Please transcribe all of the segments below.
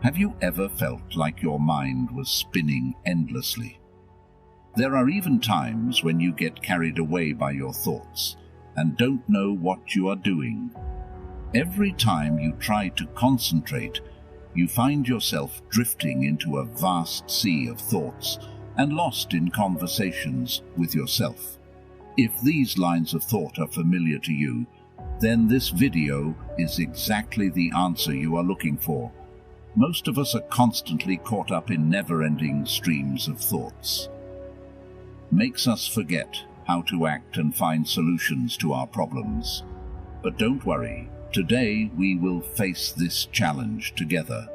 Have you ever felt like your mind was spinning endlessly? There are even times when you get carried away by your thoughts and don't know what you are doing. Every time you try to concentrate, you find yourself drifting into a vast sea of thoughts and lost in conversations with yourself. If these lines of thought are familiar to you, then this video is exactly the answer you are looking for. Most of us are constantly caught up in never-ending streams of thoughts. Makes us forget how to act and find solutions to our problems. But don't worry, today we will face this challenge together.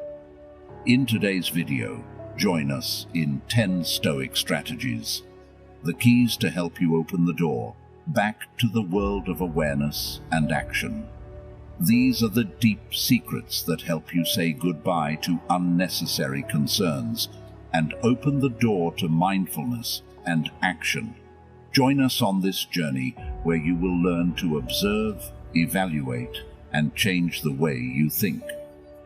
In today's video, join us in 10 Stoic strategies, the keys to help you open the door back to the world of awareness and action. These are the deep secrets that help you say goodbye to unnecessary concerns and open the door to mindfulness and action. Join us on this journey where you will learn to observe, evaluate, and change the way you think.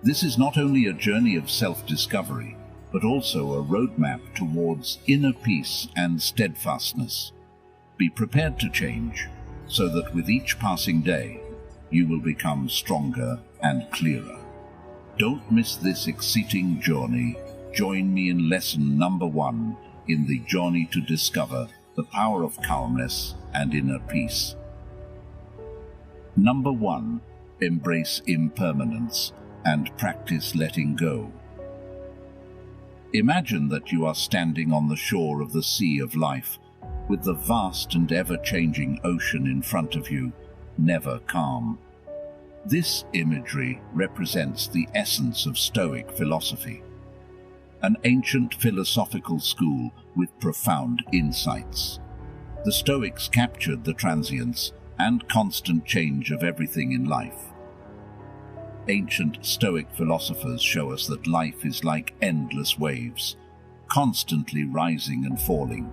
This is not only a journey of self-discovery, but also a roadmap towards inner peace and steadfastness. Be prepared to change, so that with each passing day, you will become stronger and clearer. Don't miss this exciting journey. Join me in lesson number 1 in the journey to discover the power of calmness and inner peace. Number 1. Embrace impermanence and practice letting go. Imagine that you are standing on the shore of the sea of life, with the vast and ever-changing ocean in front of you, never calm. This imagery represents the essence of Stoic philosophy, an ancient philosophical school with profound insights. The Stoics captured the transience and constant change of everything in life. Ancient Stoic philosophers show us that life is like endless waves, constantly rising and falling.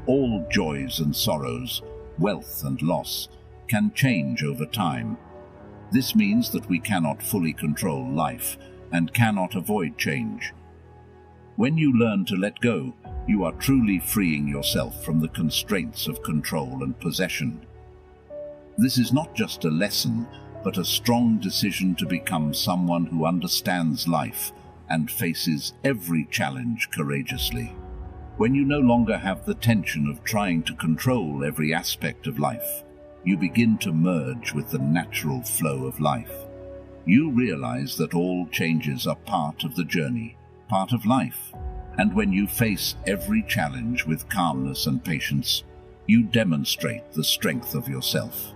All joys and sorrows, wealth and loss, can change over time. This means that we cannot fully control life and cannot avoid change. When you learn to let go, you are truly freeing yourself from the constraints of control and possession. This is not just a lesson, but a strong decision to become someone who understands life and faces every challenge courageously. When you no longer have the tension of trying to control every aspect of life, you begin to merge with the natural flow of life. You realize that all changes are part of the journey, part of life, and when you face every challenge with calmness and patience, you demonstrate the strength of yourself.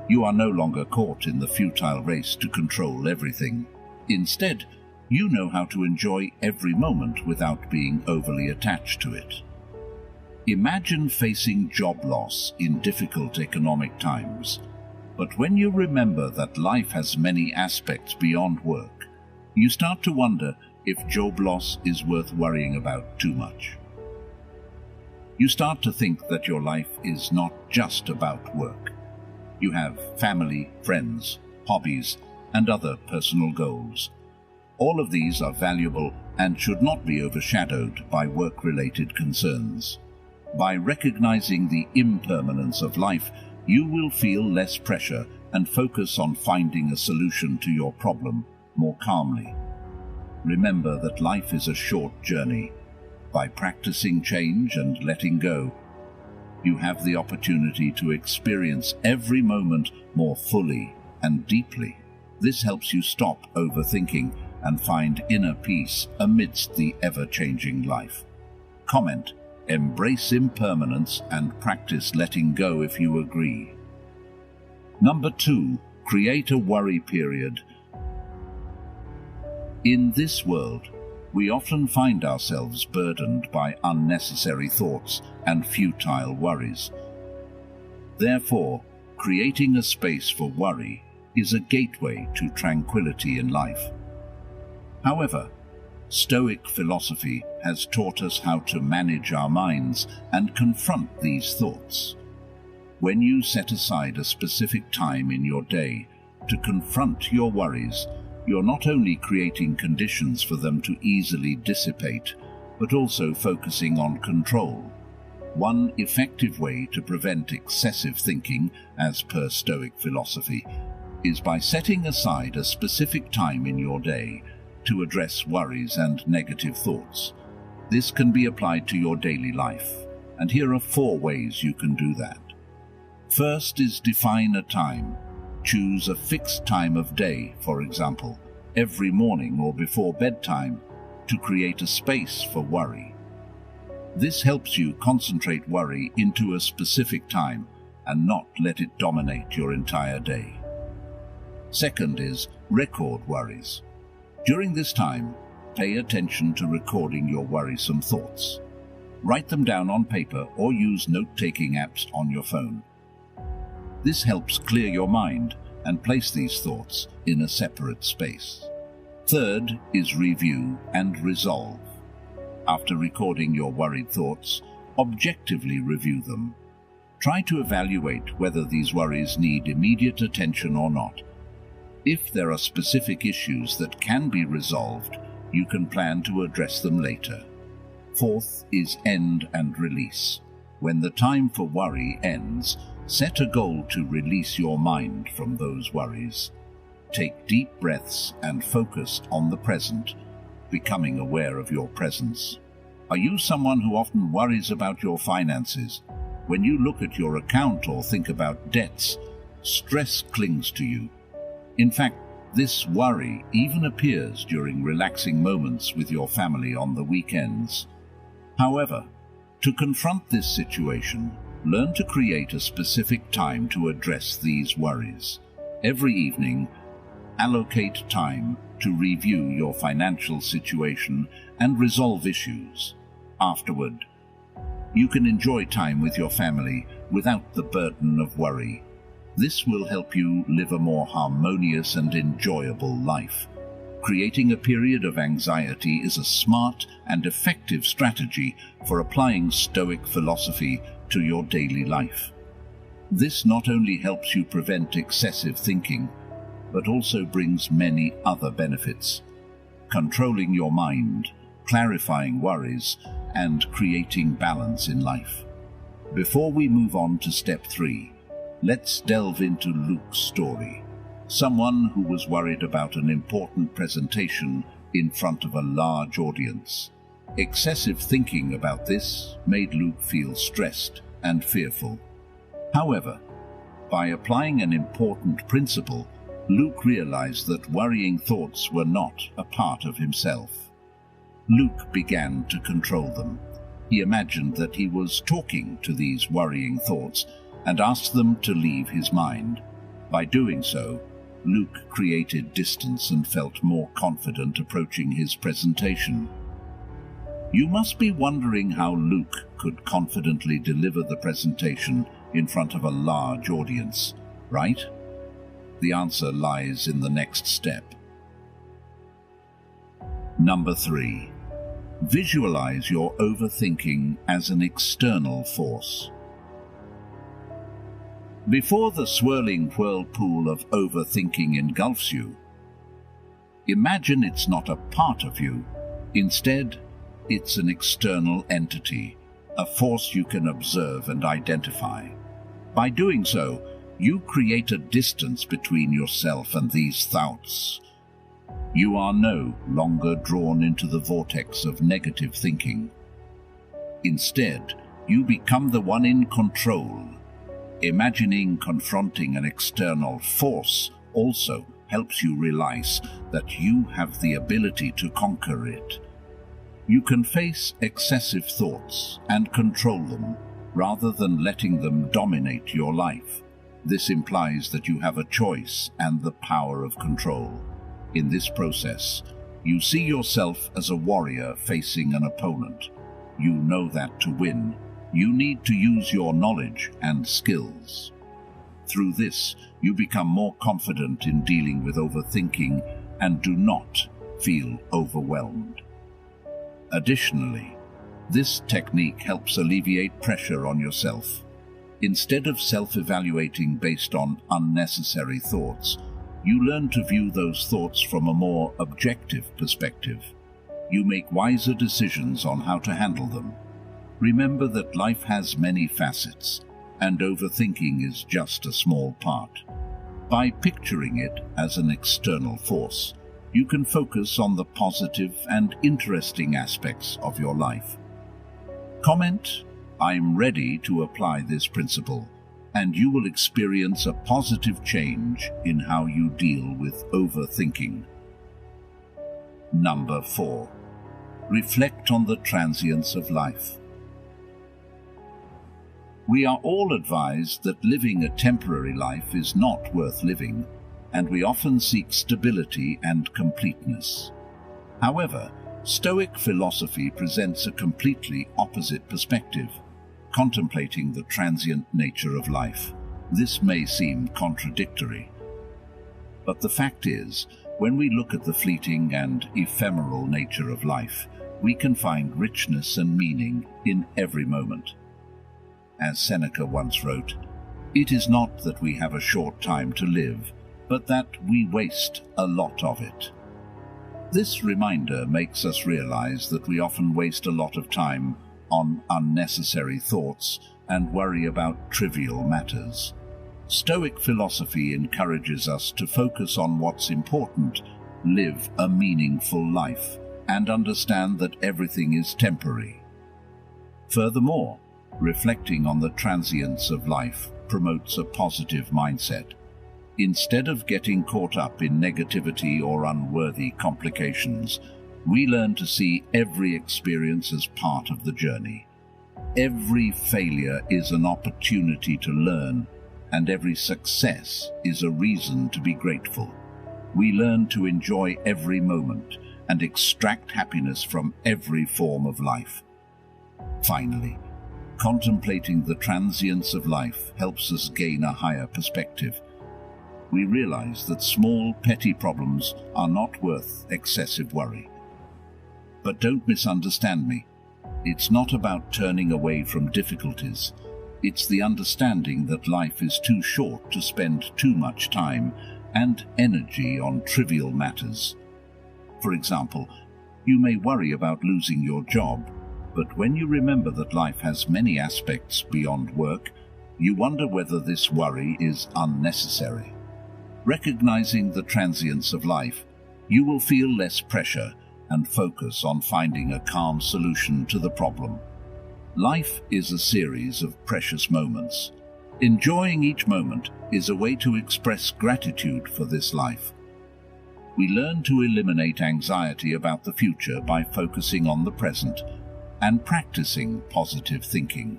You are no longer caught in the futile race to control everything. Instead, you know how to enjoy every moment without being overly attached to it. Imagine facing job loss in difficult economic times, but when you remember that life has many aspects beyond work, you start to wonder if job loss is worth worrying about too much. You start to think that your life is not just about work. You have family, friends, hobbies, and other personal goals. All of these are valuable and should not be overshadowed by work-related concerns. By recognizing the impermanence of life, you will feel less pressure and focus on finding a solution to your problem more calmly. Remember that life is a short journey. By practicing change and letting go, you have the opportunity to experience every moment more fully and deeply. This helps you stop overthinking and find inner peace amidst the ever-changing life. Comment, embrace impermanence and practice letting go if you agree. Number 2, create a worry period. In this world, we often find ourselves burdened by unnecessary thoughts and futile worries. Therefore, creating a space for worry is a gateway to tranquility in life. However, Stoic philosophy has taught us how to manage our minds and confront these thoughts. When you set aside a specific time in your day to confront your worries, you're not only creating conditions for them to easily dissipate, but also focusing on control. One effective way to prevent excessive thinking, as per Stoic philosophy, is by setting aside a specific time in your day to address worries and negative thoughts. This can be applied to your daily life, and here are 4 ways you can do that. First is define a time. Choose a fixed time of day, for example, every morning or before bedtime, to create a space for worry. This helps you concentrate worry into a specific time and not let it dominate your entire day. Second is record worries. During this time, pay attention to recording your worrisome thoughts. Write them down on paper or use note-taking apps on your phone. This helps clear your mind and place these thoughts in a separate space. Third is review and resolve. After recording your worried thoughts, objectively review them. Try to evaluate whether these worries need immediate attention or not. If there are specific issues that can be resolved, you can plan to address them later. Fourth is end and release. When the time for worry ends, set a goal to release your mind from those worries. Take deep breaths and focus on the present, becoming aware of your presence. Are you someone who often worries about your finances? When you look at your account or think about debts, stress clings to you. In fact, this worry even appears during relaxing moments with your family on the weekends. However, to confront this situation, learn to create a specific time to address these worries. Every evening, allocate time to review your financial situation and resolve issues. Afterward, you can enjoy time with your family without the burden of worry. This will help you live a more harmonious and enjoyable life. Creating a period of anxiety is a smart and effective strategy for applying Stoic philosophy to your daily life. This not only helps you prevent excessive thinking, but also brings many other benefits. Controlling your mind, clarifying worries, and creating balance in life. Before we move on to step 3, let's delve into Luke's story. Someone who was worried about an important presentation in front of a large audience. Excessive thinking about this made Luke feel stressed and fearful. However, by applying an important principle, Luke realized that worrying thoughts were not a part of himself. Luke began to control them. He imagined that he was talking to these worrying thoughts and asked them to leave his mind. By doing so, Luke created distance and felt more confident approaching his presentation. You must be wondering how Luke could confidently deliver the presentation in front of a large audience, right? The answer lies in the next step. Number 3. Visualize your overthinking as an external force. Before the swirling whirlpool of overthinking engulfs you, imagine it's not a part of you. Instead, it's an external entity, a force you can observe and identify. By doing so, you create a distance between yourself and these thoughts. You are no longer drawn into the vortex of negative thinking. Instead, you become the one in control. Imagining confronting an external force also helps you realize that you have the ability to conquer it. You can face excessive thoughts and control them, rather than letting them dominate your life. This implies that you have a choice and the power of control. In this process, you see yourself as a warrior facing an opponent. You know that to win, you need to use your knowledge and skills. Through this, you become more confident in dealing with overthinking and do not feel overwhelmed. Additionally, this technique helps alleviate pressure on yourself. Instead of self-evaluating based on unnecessary thoughts, You learn to view those thoughts from a more objective perspective. You make wiser decisions on how to handle them. Remember that life has many facets, and overthinking is just a small part. By picturing it as an external force, you can focus on the positive and interesting aspects of your life. Comment, "I'm ready to apply this principle," and you will experience a positive change in how you deal with overthinking. Number 4. Reflect on the transience of life. We are all advised that living a temporary life is not worth living, and we often seek stability and completeness. However, Stoic philosophy presents a completely opposite perspective, contemplating the transient nature of life. This may seem contradictory, but the fact is, when we look at the fleeting and ephemeral nature of life, we can find richness and meaning in every moment. As Seneca once wrote, "It is not that we have a short time to live, but that we waste a lot of it." This reminder makes us realize that we often waste a lot of time on unnecessary thoughts and worry about trivial matters. Stoic philosophy encourages us to focus on what's important, live a meaningful life, and understand that everything is temporary. Furthermore, reflecting on the transience of life promotes a positive mindset. Instead of getting caught up in negativity or unworthy complications, we learn to see every experience as part of the journey. Every failure is an opportunity to learn, and every success is a reason to be grateful. We learn to enjoy every moment and extract happiness from every form of life. Finally, contemplating the transience of life helps us gain a higher perspective. We realize that small, petty problems are not worth excessive worry. But don't misunderstand me. It's not about turning away from difficulties. It's the understanding that life is too short to spend too much time and energy on trivial matters. For example, you may worry about losing your job, but when you remember that life has many aspects beyond work, you wonder whether this worry is unnecessary. Recognizing the transience of life, you will feel less pressure and focus on finding a calm solution to the problem. Life is a series of precious moments. Enjoying each moment is a way to express gratitude for this life. We learn to eliminate anxiety about the future by focusing on the present and practicing positive thinking.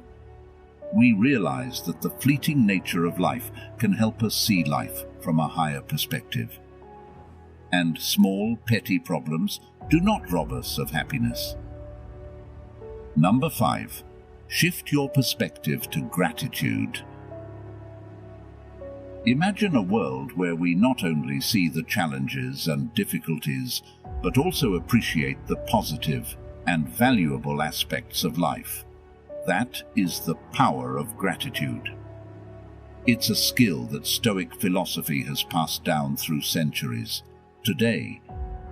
We realize that the fleeting nature of life can help us see life from a higher perspective. And small, petty problems do not rob us of happiness. Number 5. Shift your perspective to gratitude. Imagine a world where we not only see the challenges and difficulties, but also appreciate the positive and valuable aspects of life. That is the power of gratitude. It's a skill that Stoic philosophy has passed down through centuries. Today,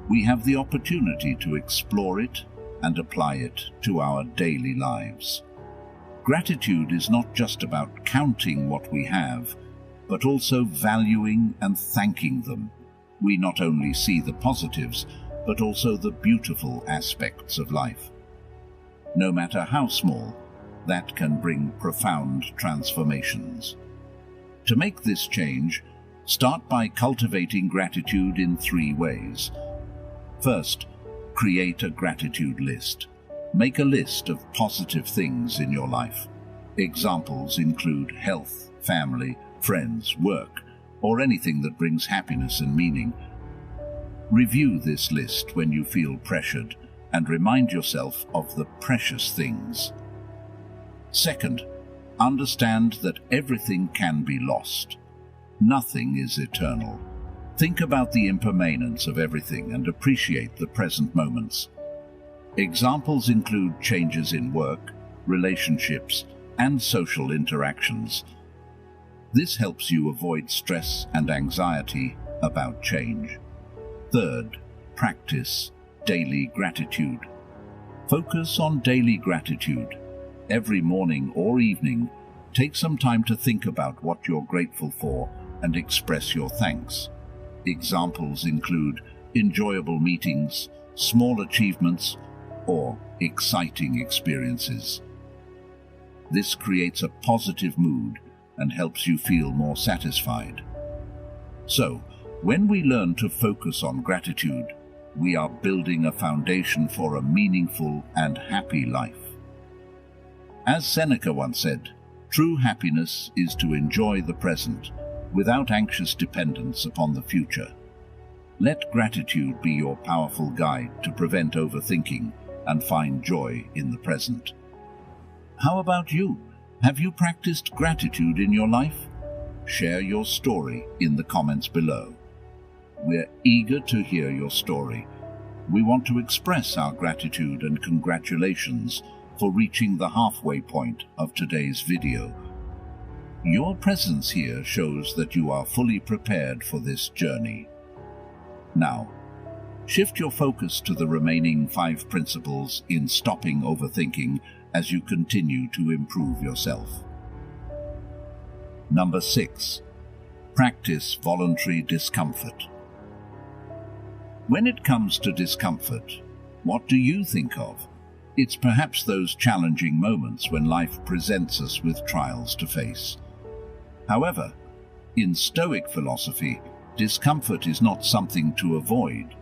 we have the opportunity to explore it and apply it to our daily lives. Gratitude is not just about counting what we have, but also valuing and thanking them. We not only see the positives, but also the beautiful aspects of life. No matter how small, that can bring profound transformations. To make this change, start by cultivating gratitude in 3 ways. First, create a gratitude list. Make a list of positive things in your life. Examples include health, family, friends, work, or anything that brings happiness and meaning. Review this list when you feel pressured and remind yourself of the precious things. Second, understand that everything can be lost. Nothing is eternal. Think about the impermanence of everything and appreciate the present moments. Examples include changes in work, relationships, and social interactions. This helps you avoid stress and anxiety about change. Third, practice daily gratitude. Focus on daily gratitude. Every morning or evening, take some time to think about what you're grateful for and express your thanks. Examples include enjoyable meetings, small achievements, or exciting experiences. This creates a positive mood and helps you feel more satisfied. So, when we learn to focus on gratitude, we are building a foundation for a meaningful and happy life. As Seneca once said, true happiness is to enjoy the present without anxious dependence upon the future. Let gratitude be your powerful guide to prevent overthinking and find joy in the present. How about you? Have you practiced gratitude in your life? Share your story in the comments below. We're eager to hear your story. We want to express our gratitude and congratulations for reaching the halfway point of today's video. Your presence here shows that you are fully prepared for this journey. Now, shift your focus to the remaining 5 principles in stopping overthinking as you continue to improve yourself. Number 6. Practice voluntary discomfort. When it comes to discomfort, what do you think of? It's perhaps those challenging moments when life presents us with trials to face. However, in Stoic philosophy, discomfort is not something to avoid,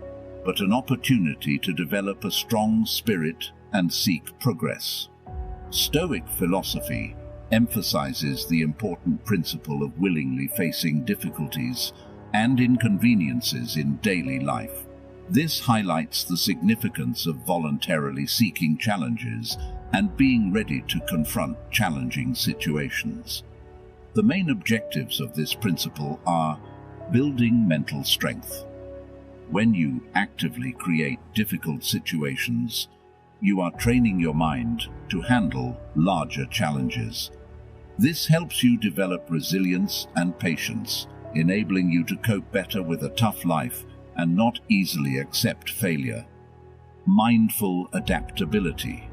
but an opportunity to develop a strong spirit and seek progress. Stoic philosophy emphasizes the important principle of willingly facing difficulties and inconveniences in daily life. This highlights the significance of voluntarily seeking challenges and being ready to confront challenging situations. The main objectives of this principle are building mental strength. When you actively create difficult situations, you are training your mind to handle larger challenges. This helps you develop resilience and patience, enabling you to cope better with a tough life and not easily accept failure. Mindful adaptability.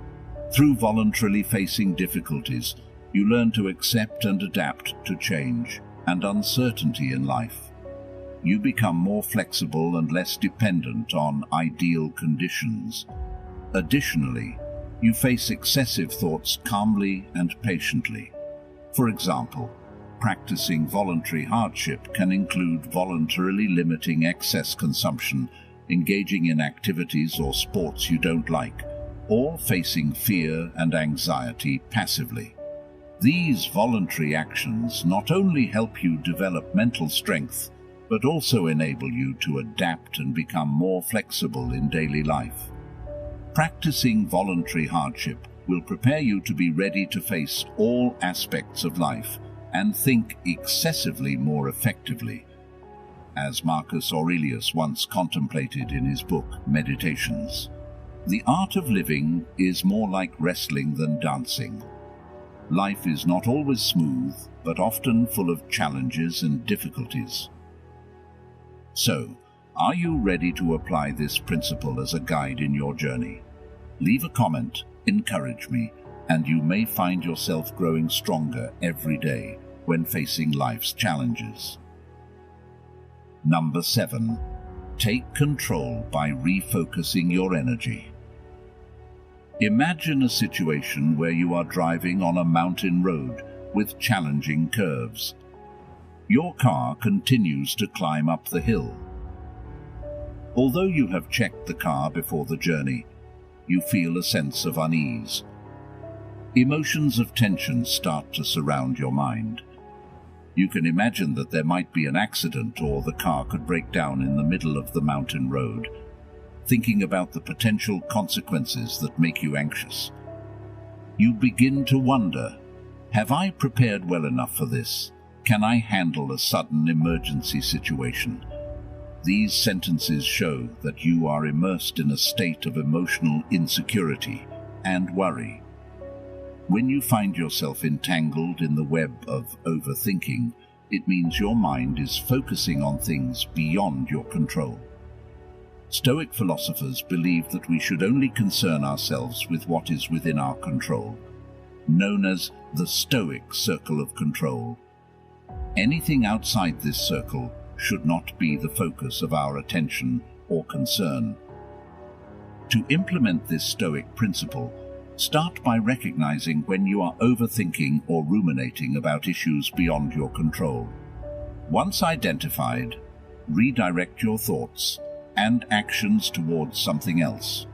Through voluntarily facing difficulties, you learn to accept and adapt to change and uncertainty in life. You become more flexible and less dependent on ideal conditions. Additionally, you face excessive thoughts calmly and patiently. For example, practicing voluntary hardship can include voluntarily limiting excess consumption, engaging in activities or sports you don't like, or facing fear and anxiety passively. These voluntary actions not only help you develop mental strength, but also enable you to adapt and become more flexible in daily life. Practicing voluntary hardship will prepare you to be ready to face all aspects of life and think excessively more effectively. As Marcus Aurelius once contemplated in his book Meditations, the art of living is more like wrestling than dancing. Life is not always smooth, but often full of challenges and difficulties. So, are you ready to apply this principle as a guide in your journey? Leave a comment, encourage me, and you may find yourself growing stronger every day when facing life's challenges. Number 7. Take control by refocusing your energy. Imagine a situation where you are driving on a mountain road with challenging curves. Your car continues to climb up the hill. Although you have checked the car before the journey, you feel a sense of unease. Emotions of tension start to surround your mind. You can imagine that there might be an accident or the car could break down in the middle of the mountain road, thinking about the potential consequences that make you anxious. You begin to wonder, have I prepared well enough for this? Can I handle a sudden emergency situation? These sentences show that you are immersed in a state of emotional insecurity and worry. When you find yourself entangled in the web of overthinking, It means your mind is focusing on things beyond your control. Stoic philosophers believe that we should only concern ourselves with what is within our control, known as the Stoic circle of control. Anything outside this circle should not be the focus of our attention or concern. To implement this Stoic principle, start by recognizing when you are overthinking or ruminating about issues beyond your control. Once identified, redirect your thoughts and actions towards something else.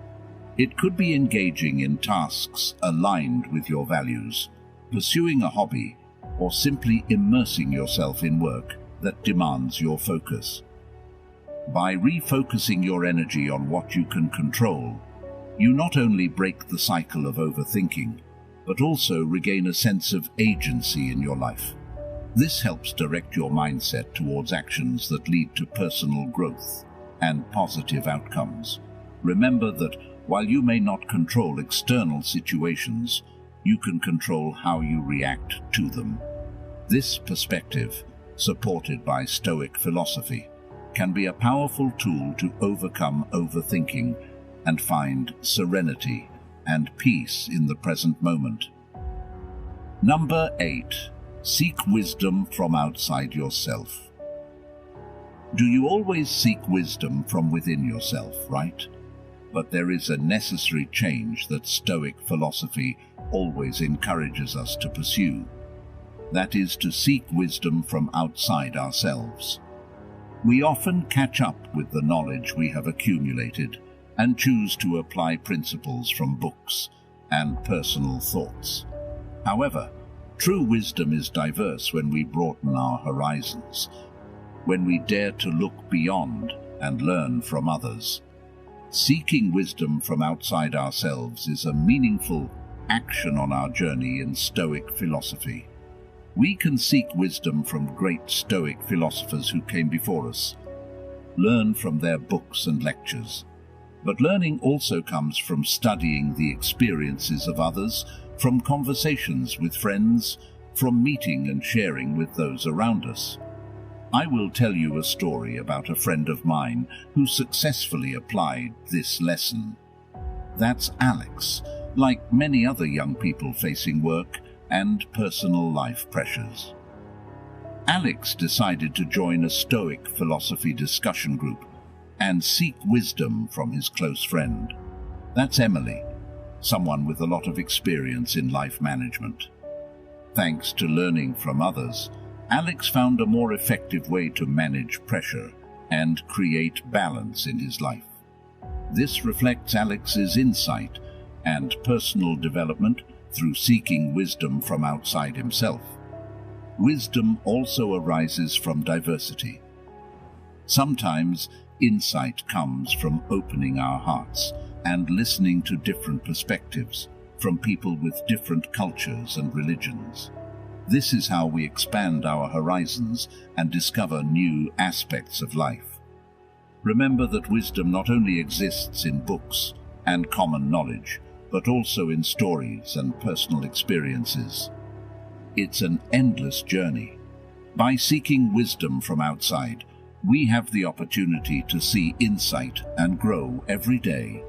It could be engaging in tasks aligned with your values, pursuing a hobby, or simply immersing yourself in work that demands your focus. By refocusing your energy on what you can control, you not only break the cycle of overthinking, but also regain a sense of agency in your life. This helps direct your mindset towards actions that lead to personal growth and positive outcomes. Remember that while you may not control external situations, you can control how you react to them. This perspective, supported by Stoic philosophy, can be a powerful tool to overcome overthinking and find serenity and peace in the present moment. Number 8. Seek wisdom from outside yourself. Do you always seek wisdom from within yourself, right? But there is a necessary change that Stoic philosophy always encourages us to pursue. That is to seek wisdom from outside ourselves. We often catch up with the knowledge we have accumulated and choose to apply principles from books and personal thoughts. However, true wisdom is diverse when we broaden our horizons, when we dare to look beyond and learn from others. Seeking wisdom from outside ourselves is a meaningful action on our journey in Stoic philosophy. We can seek wisdom from great Stoic philosophers who came before us, learn from their books and lectures. But learning also comes from studying the experiences of others, from conversations with friends, from meeting and sharing with those around us. I will tell you a story about a friend of mine who successfully applied this lesson. That's Alex, like many other young people facing work and personal life pressures. Alex decided to join a Stoic philosophy discussion group and seek wisdom from his close friend. That's Emily, someone with a lot of experience in life management. Thanks to learning from others, Alex found a more effective way to manage pressure and create balance in his life. This reflects Alex's insight and personal development through seeking wisdom from outside himself. Wisdom also arises from diversity. Sometimes insight comes from opening our hearts and listening to different perspectives from people with different cultures and religions. This is how we expand our horizons and discover new aspects of life. Remember that wisdom not only exists in books and common knowledge, but also in stories and personal experiences. It's an endless journey. By seeking wisdom from outside, we have the opportunity to see insight and grow every day.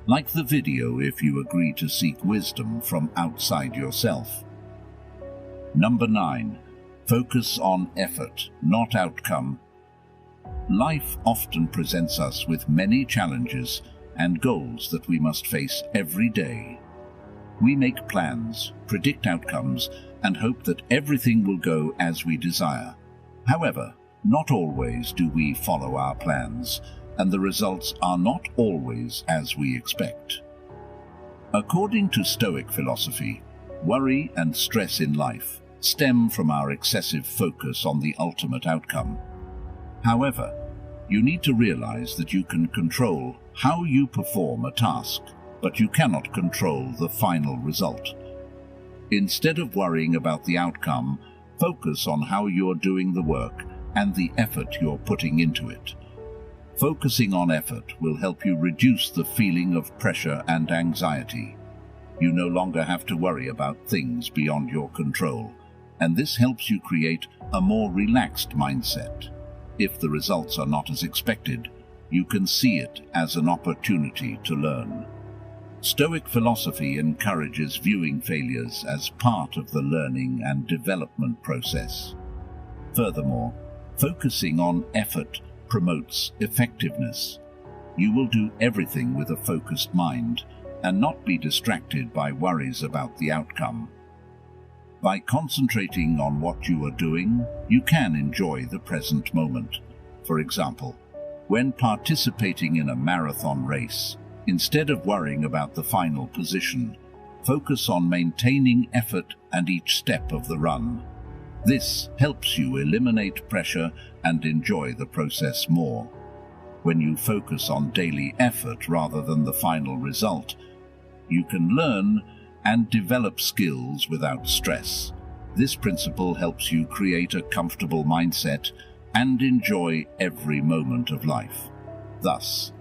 Like the video if you agree to seek wisdom from outside yourself. Number 9. Focus on effort, not outcome. Life often presents us with many challenges and goals that we must face every day. We make plans, predict outcomes, and hope that everything will go as we desire. However, not always do we follow our plans, and the results are not always as we expect. According to Stoic philosophy, worry and stress in life stem from our excessive focus on the ultimate outcome. However, you need to realize that you can control how you perform a task, but you cannot control the final result. Instead of worrying about the outcome, focus on how you're doing the work and the effort you're putting into it. Focusing on effort will help you reduce the feeling of pressure and anxiety. You no longer have to worry about things beyond your control, and this helps you create a more relaxed mindset. If the results are not as expected, you can see it as an opportunity to learn. Stoic philosophy encourages viewing failures as part of the learning and development process. Furthermore, focusing on effort promotes effectiveness. You will do everything with a focused mind and not be distracted by worries about the outcome. By concentrating on what you are doing, you can enjoy the present moment. For example, when participating in a marathon race, instead of worrying about the final position, focus on maintaining effort and each step of the run. This helps you eliminate pressure and enjoy the process more. When you focus on daily effort rather than the final result, you can learn and develop skills without stress. This principle helps you create a comfortable mindset and enjoy every moment of life. Thus,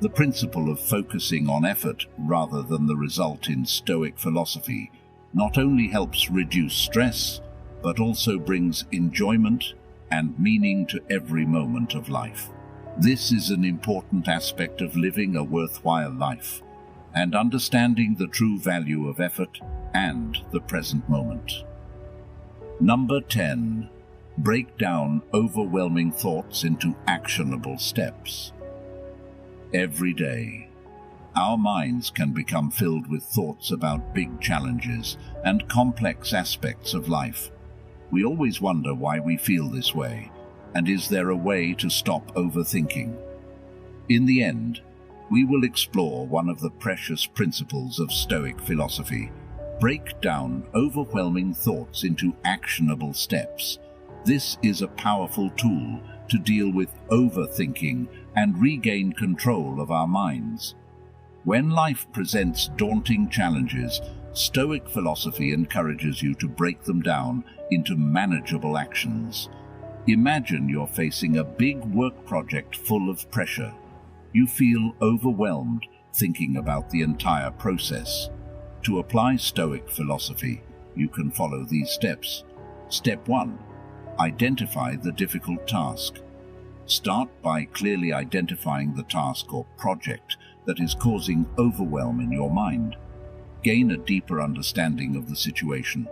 the principle of focusing on effort rather than the result in Stoic philosophy not only helps reduce stress, but also brings enjoyment and meaning to every moment of life. This is an important aspect of living a worthwhile life and understanding the true value of effort and the present moment. Number 10. Break down overwhelming thoughts into actionable steps. Every day, our minds can become filled with thoughts about big challenges and complex aspects of life. We always wonder why we feel this way, and is there a way to stop overthinking? In the end, we will explore one of the precious principles of Stoic philosophy: break down overwhelming thoughts into actionable steps. This is a powerful tool to deal with overthinking and regain control of our minds. When life presents daunting challenges, Stoic philosophy encourages you to break them down into manageable actions. Imagine you're facing a big work project full of pressure. You feel overwhelmed thinking about the entire process. To apply Stoic philosophy, you can follow these steps. Step 1. Identify the difficult task. Start by clearly identifying the task or project that is causing overwhelm in your mind. Gain a deeper understanding of the situation.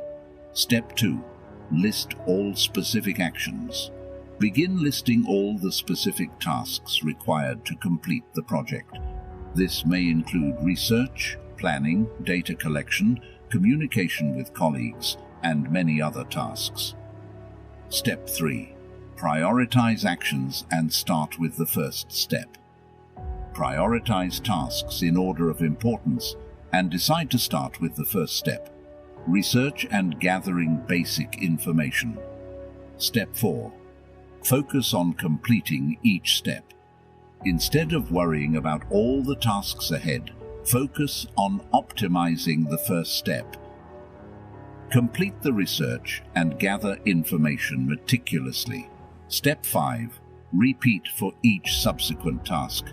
Step 2. List all specific actions. Begin listing all the specific tasks required to complete the project. This may include research, planning, data collection, communication with colleagues, and many other tasks. Step 3. Prioritize actions and start with the first step. Prioritize tasks in order of importance and decide to start with the first step. Research and gathering basic information. Step 4. Focus on completing each step. Instead of worrying about all the tasks ahead, focus on optimizing the first step. Complete the research and gather information meticulously. Step 5. Repeat for each subsequent task.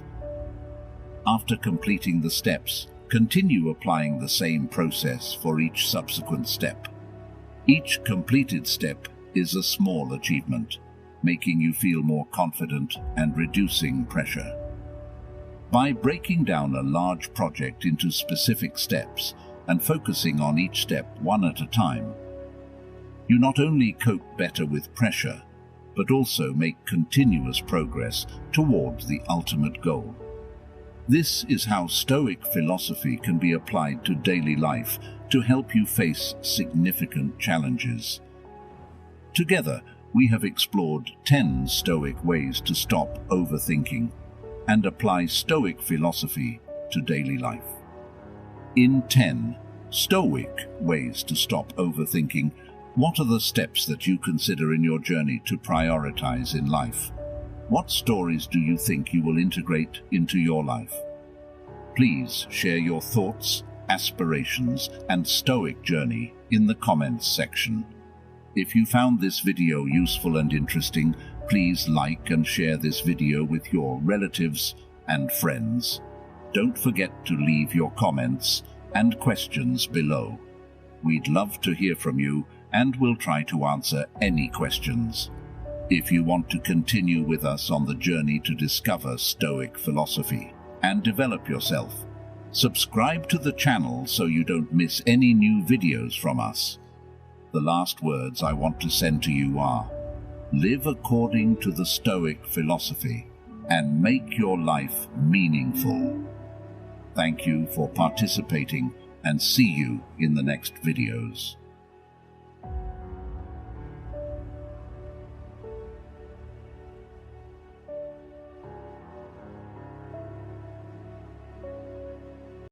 After completing the steps, continue applying the same process for each subsequent step. Each completed step is a small achievement, making you feel more confident and reducing pressure. By breaking down a large project into specific steps and focusing on each step one at a time, you not only cope better with pressure, but also make continuous progress towards the ultimate goal. This is how Stoic philosophy can be applied to daily life to help you face significant challenges. Together, we have explored 10 Stoic ways to stop overthinking and apply Stoic philosophy to daily life. In 10 Stoic ways to stop overthinking, what are the steps that you consider in your journey to prioritize in life? What stories do you think you will integrate into your life? Please share your thoughts, aspirations, and Stoic journey in the comments section. If you found this video useful and interesting, please like and share this video with your relatives and friends. Don't forget to leave your comments and questions below. We'd love to hear from you and we'll try to answer any questions. If you want to continue with us on the journey to discover Stoic philosophy and develop yourself, subscribe to the channel so you don't miss any new videos from us. The last words I want to send to you are: live according to the Stoic philosophy and make your life meaningful. Thank you for participating, and see you in the next videos.